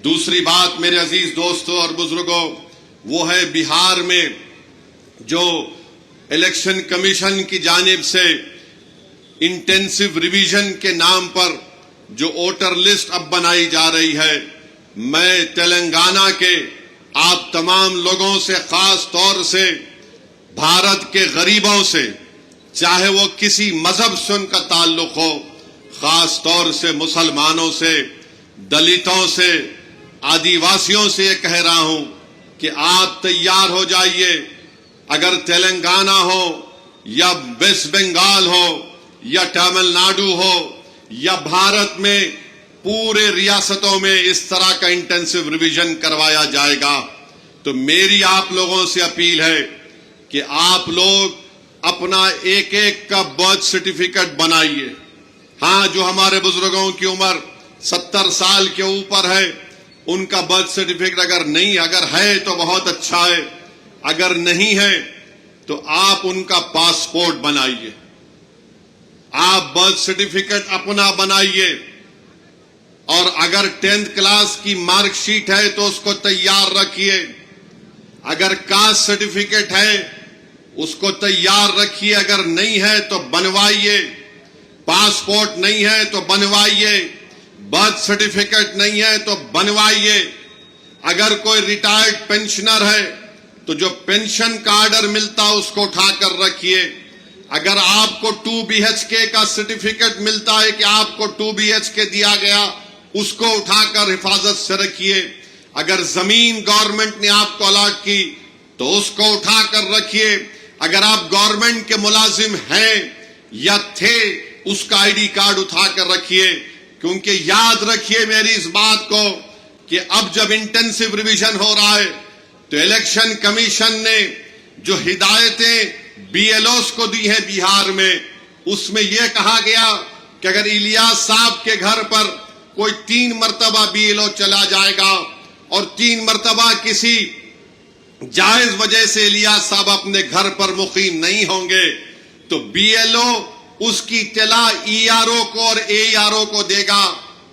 دوسری بات میرے عزیز دوستوں اور بزرگوں وہ ہے بہار میں جو الیکشن کمیشن کی جانب سے انٹینسو ریویژن کے نام پر جو ووٹر لسٹ اب بنائی جا رہی ہے، میں تلنگانہ کے آپ تمام لوگوں سے، خاص طور سے بھارت کے غریبوں سے، چاہے وہ کسی مذہب سے ان کا تعلق ہو، خاص طور سے مسلمانوں سے، دلتوں سے، آدیواسیوں سے یہ کہہ رہا ہوں کہ آپ تیار ہو جائیے۔ اگر تلنگانہ ہو یا ویسٹ بنگال ہو یا تامل ناڈو ہو یا بھارت میں پورے ریاستوں میں اس طرح کا انٹینسو ریویژن کروایا جائے گا، تو میری آپ لوگوں سے اپیل ہے کہ آپ لوگ اپنا ایک ایک کا برتھ سرٹیفکیٹ بنائیے۔ ہاں، جو ہمارے بزرگوں کی عمر 70 سال کے اوپر ہے ان کا برتھ سرٹیفکیٹ اگر ہے تو بہت اچھا ہے، اگر نہیں ہے تو آپ ان کا پاسپورٹ بنائیے۔ آپ برتھ سرٹیفکیٹ اپنا بنائیے، اور اگر 10th کلاس کی مارک شیٹ ہے تو اس کو تیار رکھیے، اگر کاسٹ سرٹیفکیٹ ہے اس کو تیار رکھیے، اگر نہیں ہے تو بنوائیے، پاسپورٹ نہیں ہے تو بنوائیے، برتھ سرٹیفکیٹ نہیں ہے تو بنوائیے۔ اگر کوئی ریٹائرڈ پینشنر ہے تو جو پینشن کا آرڈر ملتا اس کو اٹھا کر رکھیے۔ اگر آپ کو 2 BHK کا سرٹیفکیٹ ملتا ہے کہ آپ کو 2 BHK دیا گیا، اس کو اٹھا کر حفاظت سے رکھیے۔ اگر زمین گورنمنٹ نے آپ کو الاٹ کی تو اس کو اٹھا کر رکھیے۔ اگر آپ گورنمنٹ کے ملازم ہیں یا تھے، اس کا ID کارڈ اٹھا کر رکھیے، کیونکہ یاد رکھیے میری اس بات کو کہ اب جب انٹینسو ریویژن ہو رہا ہے تو الیکشن کمیشن نے جو ہدایتیں BLOs کو دی ہیں بہار میں، اس میں یہ کہا گیا کہ اگر الیاس صاحب کے گھر پر کوئی 3 مرتبہ BLO چلا جائے گا اور 3 مرتبہ کسی جائز وجہ سے الیاس صاحب اپنے گھر پر مقیم نہیں ہوں گے تو BLO اس کی اطلاع ERO کو اور AERO کو دے گا،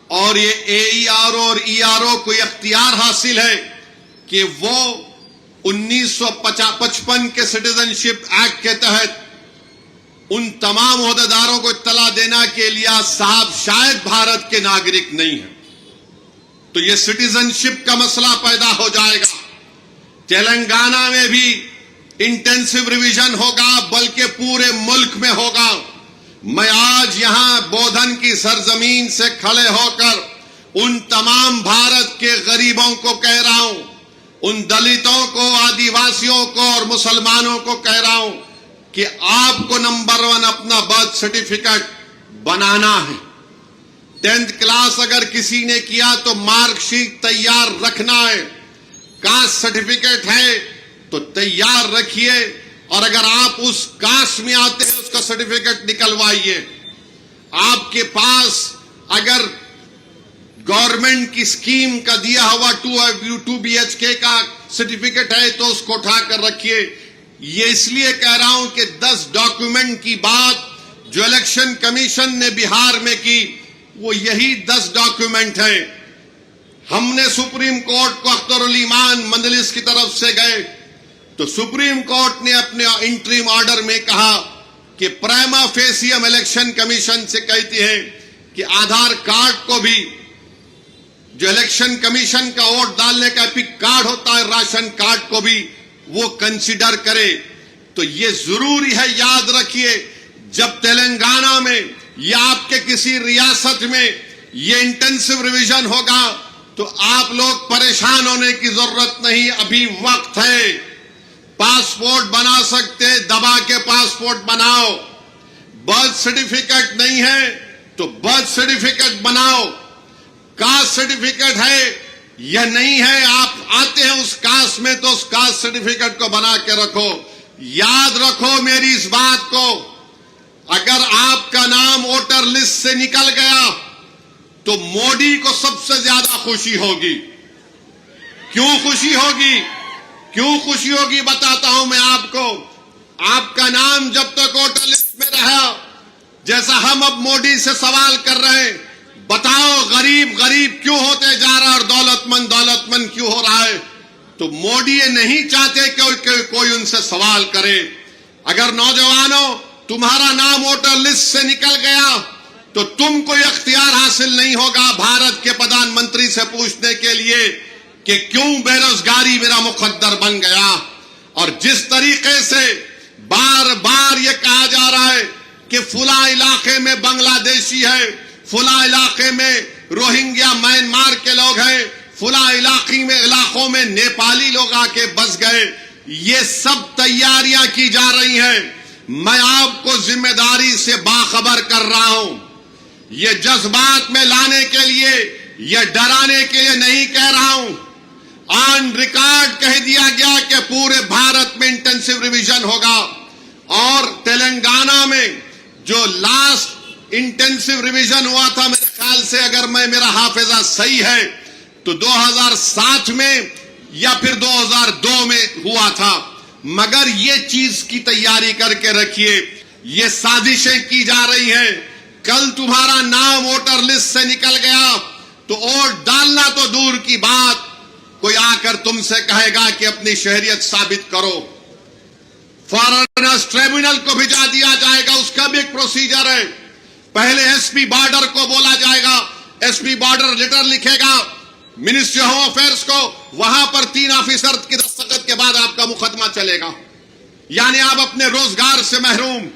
اور یہ AERO اور ERO کو اختیار حاصل ہے کہ وہ 1955 کے سٹیزن شپ ایکٹ کے تحت ان تمام عہدیداروں کو اطلاع دینا کہ الیاس صاحب شاید بھارت کے ناگرک نہیں ہیں، تو یہ سٹیزن شپ کا مسئلہ پیدا ہو جائے گا۔ تلنگانہ میں بھی انٹینسو ریویژن ہوگا، بلکہ پورے ملک میں ہوگا۔ میں آج یہاں بودھن کی سرزمین سے کھڑے ہو کر ان تمام بھارت کے غریبوں کو کہہ رہا ہوں، ان دلتوں کو، آدیواسیوں کو اور مسلمانوں کو کہہ رہا ہوں کہ آپ کو نمبر 1 اپنا برتھ سرٹیفکیٹ بنانا ہے۔ 10th کلاس اگر کسی نے کیا تو مارک شیٹ تیار رکھنا ہے، کاسٹ سرٹیفکیٹ ہے تو تیار رکھیے، اور اگر آپ اس کاسٹ میں آتے ہیں اس کا سرٹیفکیٹ نکلوائیے۔ آپ کے پاس اگر گورنمنٹ کی اسکیم کا دیا ہوا 2 BHK کا سرٹیفکیٹ ہے تو اس کو اٹھا کر رکھیے۔ یہ اس لیے کہہ رہا ہوں کہ 10 ڈاکیومنٹ کی بات جو الیکشن کمیشن نے بہار میں کی وہ یہی 10 ڈاکیومنٹ ہیں۔ ہم نے سپریم کورٹ کو اختر الایمان مجلس کی طرف سے گئے تو سپریم کورٹ نے اپنے انٹریم آرڈر میں کہا کہ پرائما فیسی ہم الیکشن کمیشن سے کہتے ہیں کہ آدھار کارڈ کو بھی، جو الیکشن کمیشن کا ووٹ ڈالنے کا ایپک کارڈ ہوتا ہے، راشن کارڈ کو بھی وہ کنسیڈر کرے۔ تو یہ ضروری ہے، یاد رکھیے، جب تلنگانہ میں یا آپ کے کسی ریاست میں یہ انٹینسو ریویژن ہوگا تو آپ لوگ پریشان ہونے کی ضرورت نہیں، ابھی وقت ہے۔ پاسپورٹ بنا سکتے، دبا کے پاسپورٹ بناؤ۔ برتھ سرٹیفکیٹ نہیں ہے تو برتھ سرٹیفکیٹ بناؤ۔ کاسٹ سرٹیفکیٹ ہے یا نہیں ہے، آپ آتے ہیں اس کاسٹ میں تو اس کاسٹ سرٹیفکیٹ کو بنا کے رکھو۔ یاد رکھو میری اس بات کو، اگر آپ کا نام ووٹر لسٹ سے نکل گیا تو مودی کو سب سے زیادہ خوشی ہوگی۔ کیوں خوشی ہوگی؟ کیوں خوشی ہوگی بتاتا ہوں میں آپ کو۔ آپ کا نام جب تک ووٹر لسٹ میں رہا، جیسا ہم اب مودی سے سوال کر رہے ہیں، بتاؤ غریب غریب کیوں ہوتے جا رہا اور دولت مند دستمند کیوں ہو رہا ہے؟ تو مودی یہ نہیں چاہتے کہ کوئی ان سے سوال کرے. اگر نوجوانوں تمہارا نام ووٹر لسٹ سے نکل گیا تو تم کو اختیار حاصل نہیں ہوگا بھارت کے پردھان منتری سے پوچھنے کے لیے کہ کیوں بے روزگاری میرا مقدر بن گیا. اور جس طریقے سے بار بار یہ کہا جا رہا ہے کہ فلاں علاقے میں بنگلہ دیشی ہے، فلاں علاقے میں روہنگیا میانمار کے لوگ ہیں، فلاں علاقوں میں نیپالی لوگ آ کے بس گئے، یہ سب تیاریاں کی جا رہی ہیں. میں آپ کو ذمہ داری سے باخبر کر رہا ہوں. یہ جذبات میں لانے کے لیے، یہ ڈرانے کے لیے نہیں کہہ رہا ہوں. آن ریکارڈ کہہ دیا گیا کہ پورے بھارت میں انٹینسو ریویژن ہوگا. اور تلنگانہ میں جو لاسٹ انٹینسو ریویژن ہوا تھا، میرے خیال سے اگر میرا حافظہ صحیح ہے تو 2007 میں یا پھر 2002 میں ہوا تھا. مگر یہ چیز کی تیاری کر کے رکھیے، یہ سازشیں کی جا رہی ہیں. کل تمہارا نام ووٹر لسٹ سے نکل گیا تو ووٹ ڈالنا تو دور کی بات، کوئی آ کر تم سے کہے گا کہ اپنی شہریت ثابت کرو. فارنرز ٹریبونل کو بھیجا دیا جائے گا، اس کا بھی ایک پروسیجر ہے. پہلے ایس پی بارڈر کو بولا جائے گا، ایس پی بارڈر لیٹر لکھے گا منسٹری ہوم افیئرز کو، وہاں پر 3 آفیسر کی دستخط کے بعد آپ کا مقدمہ چلے گا. یعنی آپ اپنے روزگار سے محروم.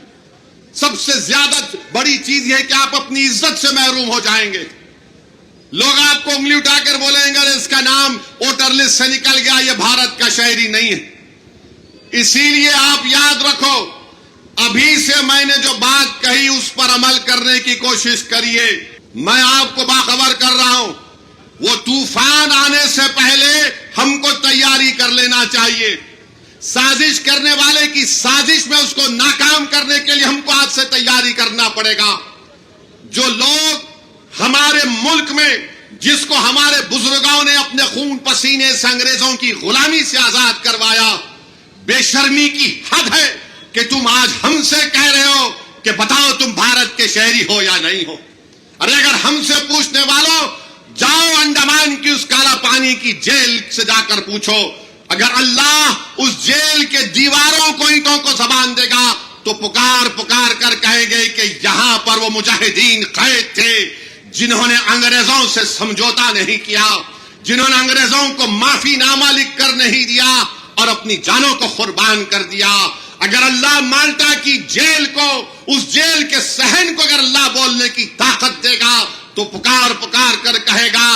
سب سے زیادہ بڑی چیز یہ ہے کہ آپ اپنی عزت سے محروم ہو جائیں گے. لوگ آپ کو انگلی اٹھا کر بولیں گے اس کا نام ووٹر لسٹ سے نکل گیا، یہ بھارت کا شہری نہیں ہے. اسی لیے آپ یاد رکھو، ابھی سے میں نے جو بات کہی اس پر عمل کرنے کی کوشش کریے. میں آپ کو باخبر کر رہا ہوں، وہ طوفان آنے سے پہلے ہم کو تیاری کر لینا چاہیے. سازش کرنے والے کی سازش میں اس کو ناکام کرنے کے لیے ہم کو آج سے تیاری کرنا پڑے گا. جو لوگ ہمارے ملک میں، جس کو ہمارے بزرگوں نے اپنے خون پسینے سے انگریزوں کی غلامی سے آزاد کروایا، بے شرمی کی حد ہے کہ تم آج ہم سے کہہ رہے ہو کہ بتاؤ تم بھارت کے شہری ہو یا نہیں ہو. ارے اگر ہم سے پوچھنے والوں، جاؤ انڈمان کی اس کالا پانی کی جیل سے جا کر پوچھو. اگر اللہ اس جیل کے دیواروں کو، اینٹوں کو زبان دے گا تو پکار پکار کر کہیں گے کہ یہاں پر وہ مجاہدین قید تھے جنہوں نے انگریزوں سے سمجھوتا نہیں کیا، جنہوں نے انگریزوں کو معافی نامہ لکھ کر نہیں دیا اور اپنی جانوں کو قربان کر دیا. اگر اللہ مالٹا کی جیل کو، اس جیل کے صحن کو اگر اللہ بولنے کی طاقت دے گا تو پکار پکار کر کہے گا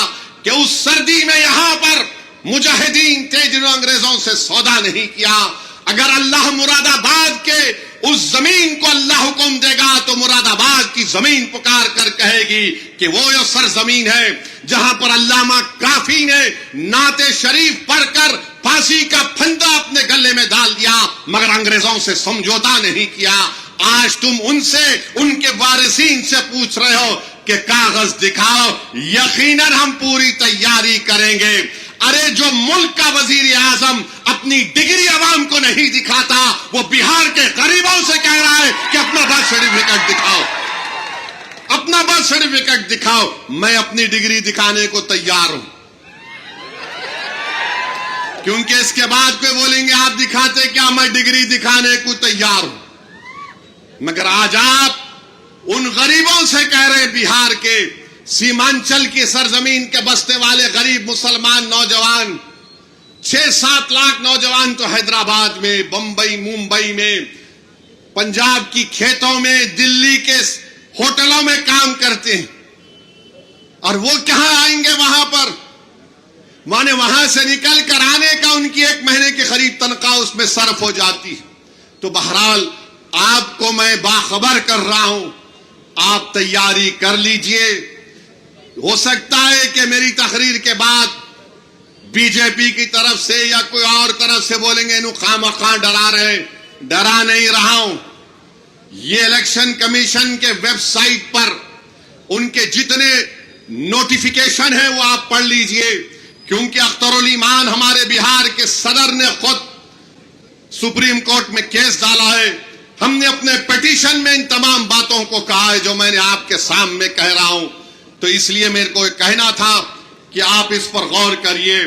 کہ اس سردی میں یہاں پر مجاہدین تھے جنہوں نے انگریزوں سے سودا نہیں کیا. اگر اللہ مراد آباد کے اس زمین کو اللہ حکم دے گا تو مراد آباد کی زمین پکار کر کہے گی کہ وہ یہ سرزمین ہے جہاں پر علامہ کافی نے نعت شریف پڑھ کر پھانسی کا پھندا اپنے گلے میں ڈال دیا مگر انگریزوں سے سمجھوتا نہیں کیا. آج تم ان سے، ان کے وارثین سے پوچھ رہے ہو کہ کاغذ دکھاؤ. یقیناً ہم پوری تیاری کریں گے. ارے جو ملک کا وزیر اعظم اپنی ڈگری عوام کو نہیں دکھاتا، وہ بہار کے غریبوں سے کہہ رہا ہے کہ اپنا برتھ سرٹیفکیٹ دکھاؤ، اپنا برتھ سرٹیفکیٹ دکھاؤ. میں اپنی ڈگری دکھانے کو تیار ہوں، کیونکہ اس کے بعد کوئی بولیں گے آپ دکھاتے کیا؟ میں ڈگری دکھانے کو تیار ہوں. مگر آج آپ ان غریبوں سے کہہ رہے ہیں، بہار کے سیمانچل کی سرزمین کے بسنے والے غریب مسلمان نوجوان، 6-7 لاکھ نوجوان تو حیدرآباد میں، بمبئی، ممبئی میں، پنجاب کی کھیتوں میں، دلی کے ہوٹلوں میں کام کرتے ہیں. اور وہ کہاں آئیں گے وہاں پر؟ مانے وہاں سے نکل کر آنے کا ان کی 1 مہینے کی قریب تنخواہ اس میں صرف ہو جاتی. تو بہرحال آپ کو میں باخبر کر رہا ہوں، آپ تیاری کر لیجئے. ہو سکتا ہے کہ میری تقریر کے بعد بی جے پی کی طرف سے یا کوئی اور طرف سے بولیں گے انہوں خواہ ڈرا رہے. ڈرا نہیں رہا ہوں. یہ الیکشن کمیشن کے ویب سائٹ پر ان کے جتنے نوٹیفیکیشن ہیں وہ آپ پڑھ لیجئے، کیونکہ اختر الایمان ہمارے بہار کے صدر نے خود سپریم کورٹ میں کیس ڈالا ہے. ہم نے اپنے پیٹیشن میں ان تمام باتوں کو کہا ہے جو میں نے آپ کے سامنے کہہ رہا ہوں. تو اس لیے میرے کو کہنا تھا کہ آپ اس پر غور کریے.